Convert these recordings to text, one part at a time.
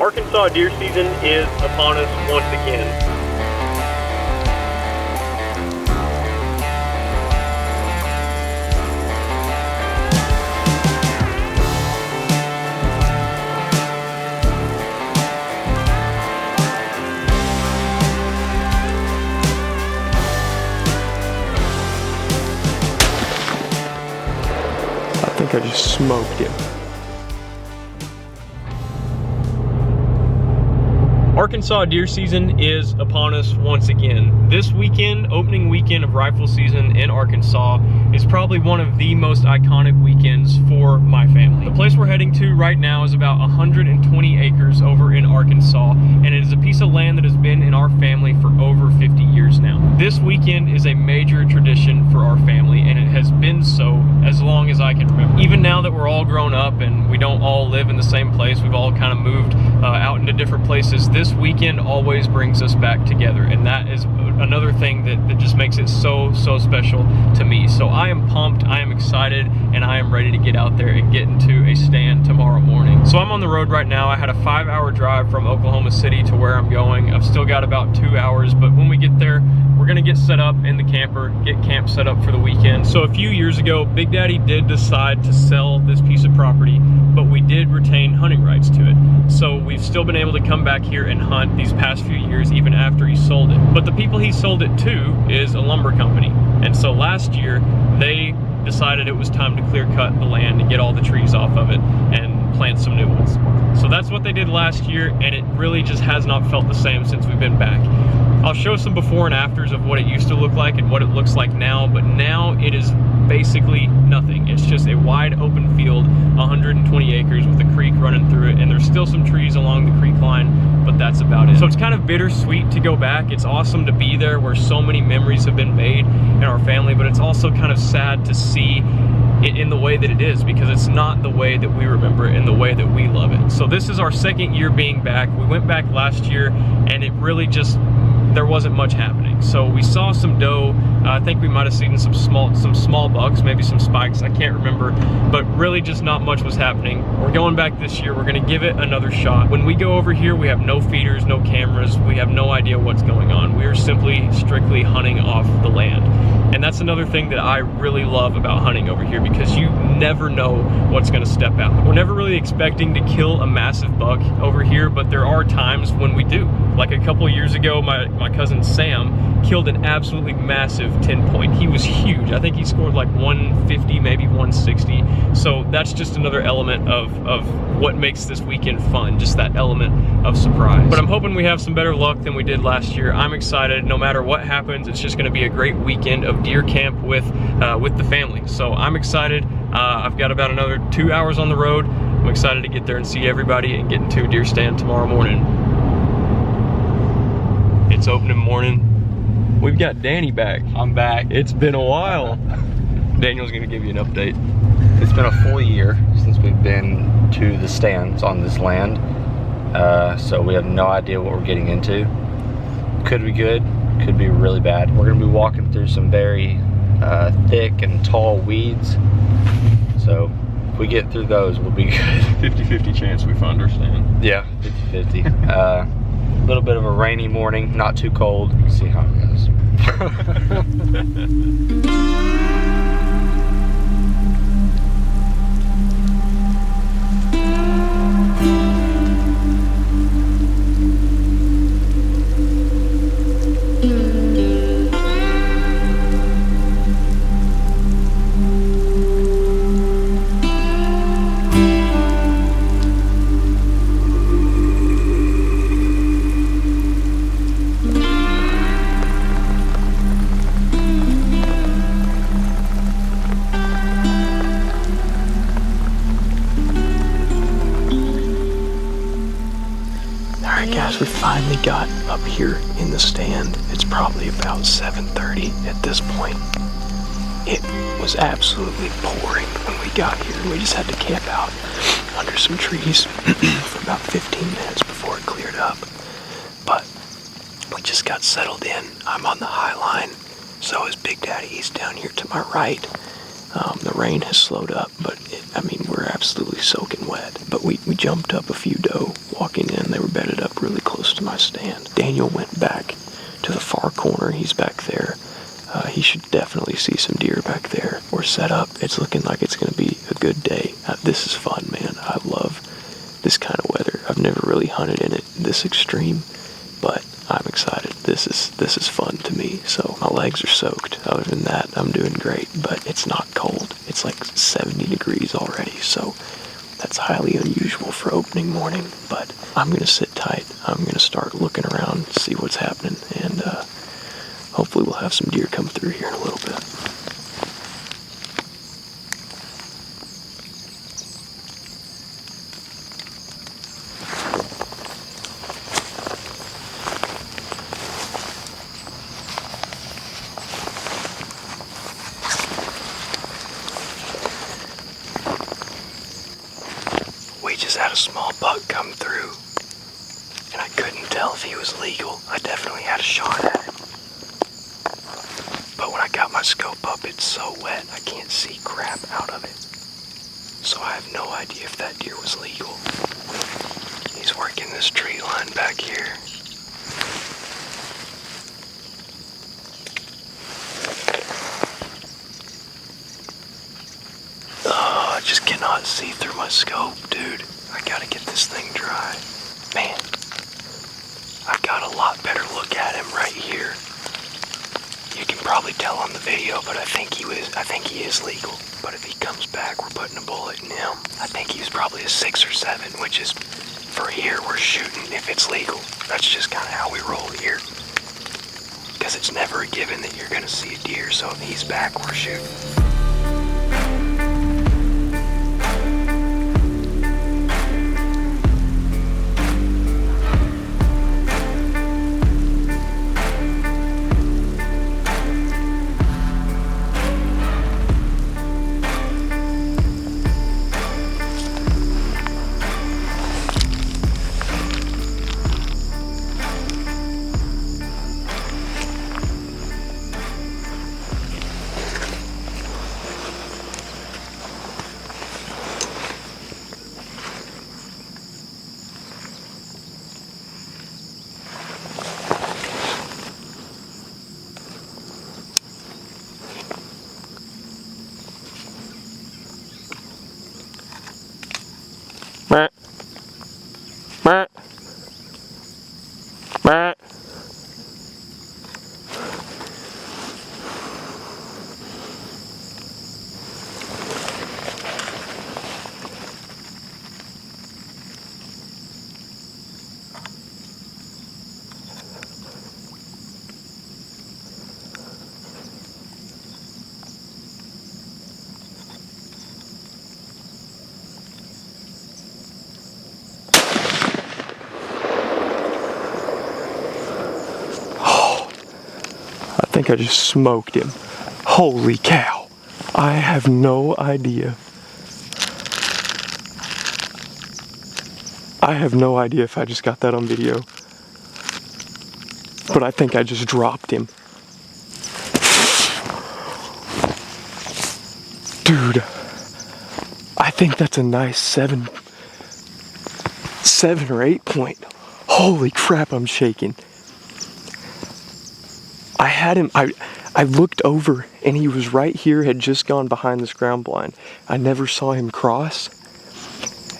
Arkansas deer season is upon us once again. I think I just smoked him. Arkansas deer season is upon us once again. This weekend, opening weekend of rifle season in Arkansas, is probably one of the most iconic weekends for my family. The place we're heading to right now is about 120 acres over in Arkansas, and it is a piece of land that has been in our family for over 50 years now. This weekend is a major tradition for our family, and it has been so as long as I can remember. Even now that we're all grown up and we don't all live in the same place, we've all kind of moved out into different places, this weekend always brings us back together, and that is another thing that just makes it so special to me. So I am pumped, I am excited, and I am ready to get out there and get into a stand tomorrow morning. So I'm on the road right now. I had a 5-hour drive from Oklahoma City to where I'm going. I've still got about 2 hours, but when we get there, we're gonna get set up in the camper, get camp set up for the weekend. So a few years ago, Big Daddy did decide to sell this piece of property, but we did retain hunting rights to it. So we've still been able to come back here and hunt these past few years, even after he sold it. But the people he sold it to is a lumber company. And so last year, they decided it was time to clear cut the land and get all the trees off of it and plant some new ones. So that's what they did last year, and it really just has not felt the same since we've been back. I'll show some before and afters of what it used to look like and what it looks like now, but now it is basically nothing. It's just a wide open field, 120 acres with a creek running through it, and there's still some trees along the creek line, but that's about it. So it's kind of bittersweet to go back. It's awesome to be there where so many memories have been made in our family, but it's also kind of sad to see it in the way that it is, because it's not the way that we remember it and the way that we love it. So this is our second year being back. We went back last year, and it really just, there wasn't much happening. So we saw some doe. I think we might have seen some small bucks, maybe some spikes, I can't remember, but really just not much was happening. We're going back this year. We're gonna give it another shot. When we go over here, we have no feeders, no cameras. We have no idea what's going on. We are simply strictly hunting off the land. And that's another thing that I really love about hunting over here, because you never know what's gonna step out. We're never really expecting to kill a massive buck over here, but there are times when we do. Like a couple years ago, my cousin Sam killed an absolutely massive 10-point. He was huge. I think he scored like 150, maybe 160. So that's just another element of what makes this weekend fun, just that element of surprise. But I'm hoping we have some better luck than we did last year. I'm excited. No matter what happens, it's just gonna be a great weekend of deer camp with the family. So I'm excited. I've got about another 2 hours on the road. I'm excited to get there and see everybody and get into a deer stand tomorrow morning. It's opening morning. We've got Danny back. I'm back. It's been a while. Daniel's gonna give you an update. It's been a full year since we've been to the stands on this land. So we have no idea what we're getting into. Could be good, could be really bad. We're gonna be walking through some very thick and tall weeds. So if we get through those, we'll be good. 50-50 chance we find our stand. Yeah, 50-50. A little bit of a rainy morning, not too cold. See how it goes. Guys, we finally got up here in the stand. It's probably about 7:30 at this point. It was absolutely pouring when we got here, and we just had to camp out under some trees for about 15 minutes before it cleared up. But we just got settled in. I'm on the high line, so is Big Daddy. He's down here to my right. The rain has slowed up, but we're absolutely soaking wet. But we jumped up a few doe walking in. They bedded up really close to my stand. Daniel went back to the far corner. He's back there. He should definitely see some deer back there. We're set up. It's looking like it's going to be a good day. This is fun, man. I love this kind of weather. I've never really hunted in it this extreme, but I'm excited. This is fun to me. So my legs are soaked. Other than that, I'm doing great, but it's not cold. It's like 70 degrees already, so that's highly unusual for opening morning, but I'm going to sit tight. I'm going to start looking around, see what's happening, and hopefully we'll have some deer come through here in a little bit. We just had a small buck come through, and I couldn't tell if he was legal. I definitely had a shot at him. But when I got my scope up, it's so wet, I can't see crap out of it. So I have no idea if that deer was legal. He's working this tree line back here. Oh, I just cannot see through my scope, dude. I gotta get this thing dry. Man, I've got a lot better look at him right here. You can probably tell on the video, but I think he is legal. But if he comes back, we're putting a bullet in him. I think he was probably a 6 or 7, which is, for here, we're shooting if it's legal. That's just kind of how we roll here. Because it's never a given that you're gonna see a deer, so if he's back, we're shooting. Meh. Meh. Meh. I think I just smoked him. Holy cow. I have no idea. I have no idea if I just got that on video. But I think I just dropped him. Dude, I think that's a nice 7 or 8 point. Holy crap, I'm shaking. I had him, I looked over and he was right here, had just gone behind this ground blind. I never saw him cross.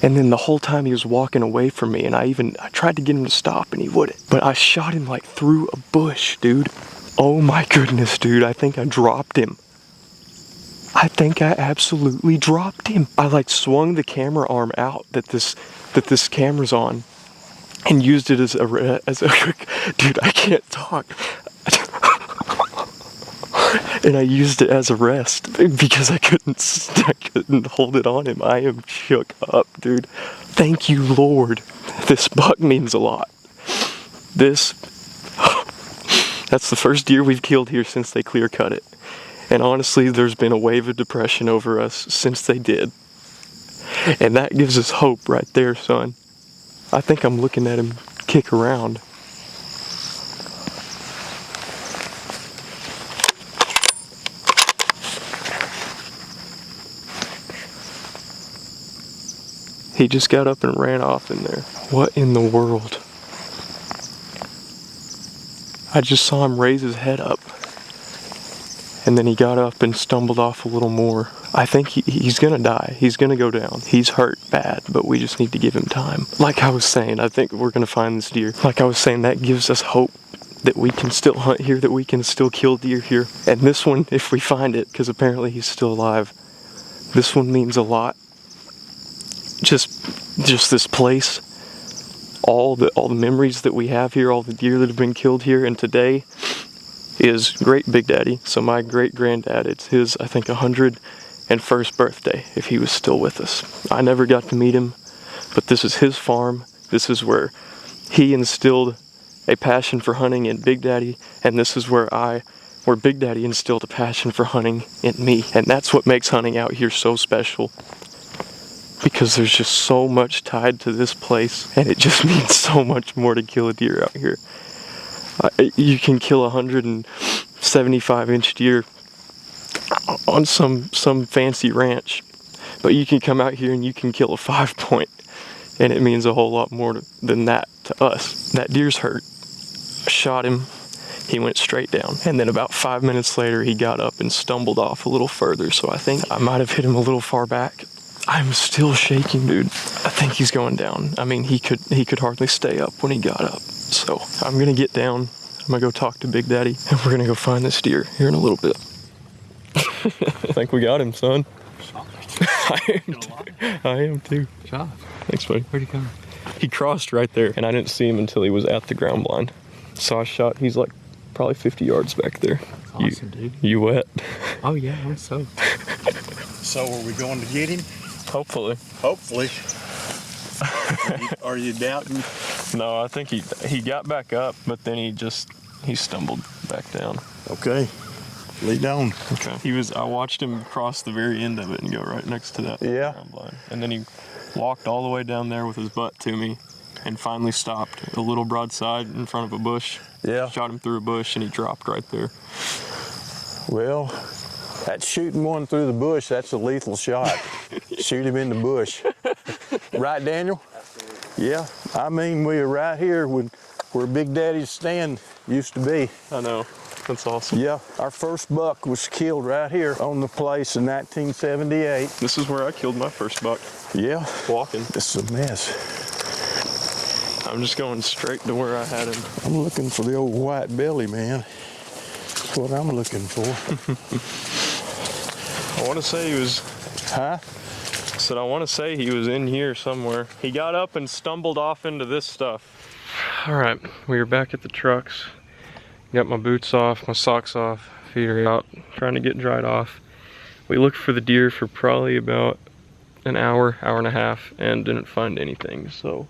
And then the whole time he was walking away from me, and I tried to get him to stop and he wouldn't. But I shot him like through a bush, dude. Oh my goodness, dude, I think I dropped him. I think I absolutely dropped him. I like swung the camera arm out that this camera's on and used it as a dude, I can't talk. And I used it as a rest because I couldn't hold it on him. I am shook up, dude. Thank you, Lord. This buck means a lot. That's the first deer we've killed here since they clear cut it. And honestly, there's been a wave of depression over us since they did. And that gives us hope right there, son. I think I'm looking at him kick around. He just got up and ran off in there. What in the world? I just saw him raise his head up. And then he got up and stumbled off a little more. I think he's gonna die. He's gonna go down. He's hurt bad, but we just need to give him time. Like I was saying, I think we're gonna find this deer. Like I was saying, that gives us hope that we can still hunt here, that we can still kill deer here. And this one, if we find it, because apparently he's still alive, this one means a lot. Just this place, all the memories that we have here, all the deer that have been killed here, and today is Great Big Daddy. So my great granddad, it's his, I think, 101st birthday, if he was still with us. I never got to meet him, but this is his farm. This is where he instilled a passion for hunting in Big Daddy, and this is where Big Daddy instilled a passion for hunting in me. And that's what makes hunting out here so special, because there's just so much tied to this place, and it just means so much more to kill a deer out here. You can kill a 175-inch deer on some fancy ranch, but you can come out here and you can kill a 5-point, and it means a whole lot more than that to us. That deer's hurt. I shot him. He went straight down, and then about 5 minutes later he got up and stumbled off a little further, so I think I might have hit him a little far back. I'm still shaking, dude. I think he's going down. I mean, he could hardly stay up when he got up. So I'm gonna get down, I'm gonna go talk to Big Daddy, and we're gonna go find this deer here in a little bit. I think we got him, son. I am too. Good job. Thanks, buddy. Where'd he come? He crossed right there, and I didn't see him until he was at the ground blind. So I shot, he's like probably 50 yards back there. That's awesome, dude. You wet? Oh yeah, I'm so. So are we going to get him? Hopefully. Hopefully. Are you doubting? No, I think he got back up, but then he stumbled back down. Okay. Lead on. Okay. I watched him cross the very end of it and go right next to that ground blind. And then he walked all the way down there with his butt to me and finally stopped a little broadside in front of a bush. Yeah. Shot him through a bush and he dropped right there. Well, that's shooting one through the bush. That's a lethal shot. Shoot him in the bush. Right, Daniel? Absolutely. Yeah. I mean, we are right here where Big Daddy's stand used to be. I know. That's awesome. Yeah. Our first buck was killed right here on the place in 1978. This is where I killed my first buck. Yeah. Walking. This is a mess. I'm just going straight to where I had him. I'm looking for the old white belly, man. That's what I'm looking for. I want to say he was... Huh? I want to say he was in here somewhere. He got up and stumbled off into this stuff. All right, we are back at the trucks. Got my boots off, my socks off, feet are out, trying to get dried off. We looked for the deer for probably about an hour and a half, and didn't find anything. So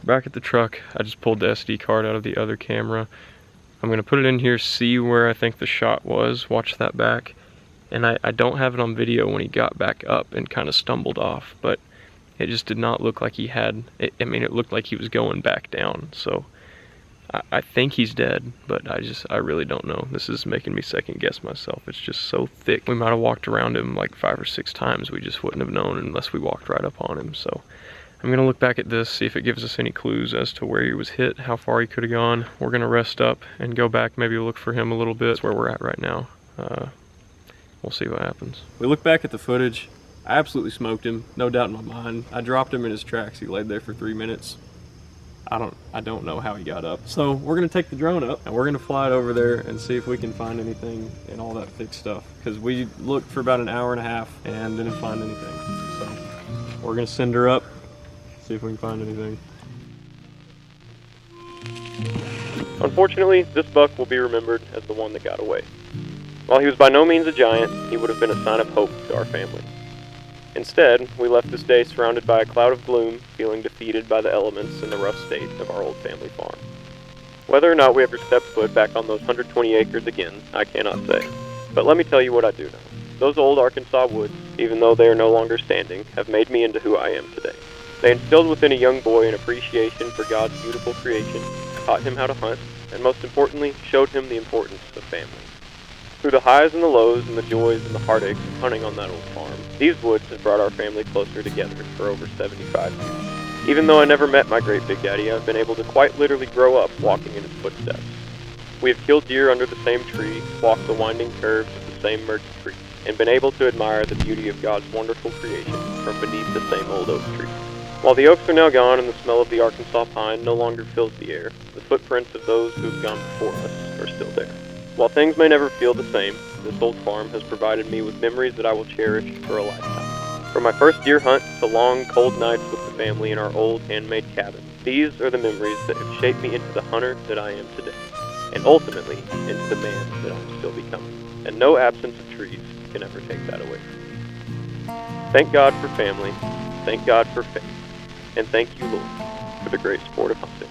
back at the truck, I just pulled the SD card out of the other camera. I'm gonna put it in here, see where I think the shot was, watch that back. And I don't have it on video when he got back up and kind of stumbled off, but it just did not look like he had, I mean, it looked like he was going back down. So I think he's dead, but I really don't know. This is making me second guess myself. It's just so thick. We might have walked around him like 5 or 6 times. We just wouldn't have known unless we walked right up on him. So I'm gonna look back at this, see if it gives us any clues as to where he was hit, how far he could have gone. We're gonna rest up and go back, maybe look for him a little bit. That's where we're at right now. We'll see what happens. We look back at the footage. I absolutely smoked him, no doubt in my mind. I dropped him in his tracks. He laid there for 3 minutes. I don't know how he got up. So we're gonna take the drone up and we're gonna fly it over there and see if we can find anything and all that thick stuff. Because we looked for about an hour and a half and didn't find anything. So we're gonna send her up, see if we can find anything. Unfortunately, this buck will be remembered as the one that got away. While he was by no means a giant, he would have been a sign of hope to our family. Instead, we left this day surrounded by a cloud of gloom, feeling defeated by the elements and the rough state of our old family farm. Whether or not we ever step foot back on those 120 acres again, I cannot say. But let me tell you what I do know. Those old Arkansas woods, even though they are no longer standing, have made me into who I am today. They instilled within a young boy an appreciation for God's beautiful creation, taught him how to hunt, and most importantly, showed him the importance of family. Through the highs and the lows and the joys and the heartaches of hunting on that old farm, these woods have brought our family closer together for over 75 years. Even though I never met my great Big Daddy, I've been able to quite literally grow up walking in his footsteps. We have killed deer under the same tree, walked the winding curves of the same murky creek, and been able to admire the beauty of God's wonderful creation from beneath the same old oak tree. While the oaks are now gone and the smell of the Arkansas pine no longer fills the air, the footprints of those who have gone before us are still there. While things may never feel the same, this old farm has provided me with memories that I will cherish for a lifetime. From my first deer hunt to long, cold nights with the family in our old handmade cabin, these are the memories that have shaped me into the hunter that I am today, and ultimately into the man that I'm still becoming. And no absence of trees can ever take that away from me. Thank God for family, thank God for faith, and thank you, Lord, for the great sport of hunting.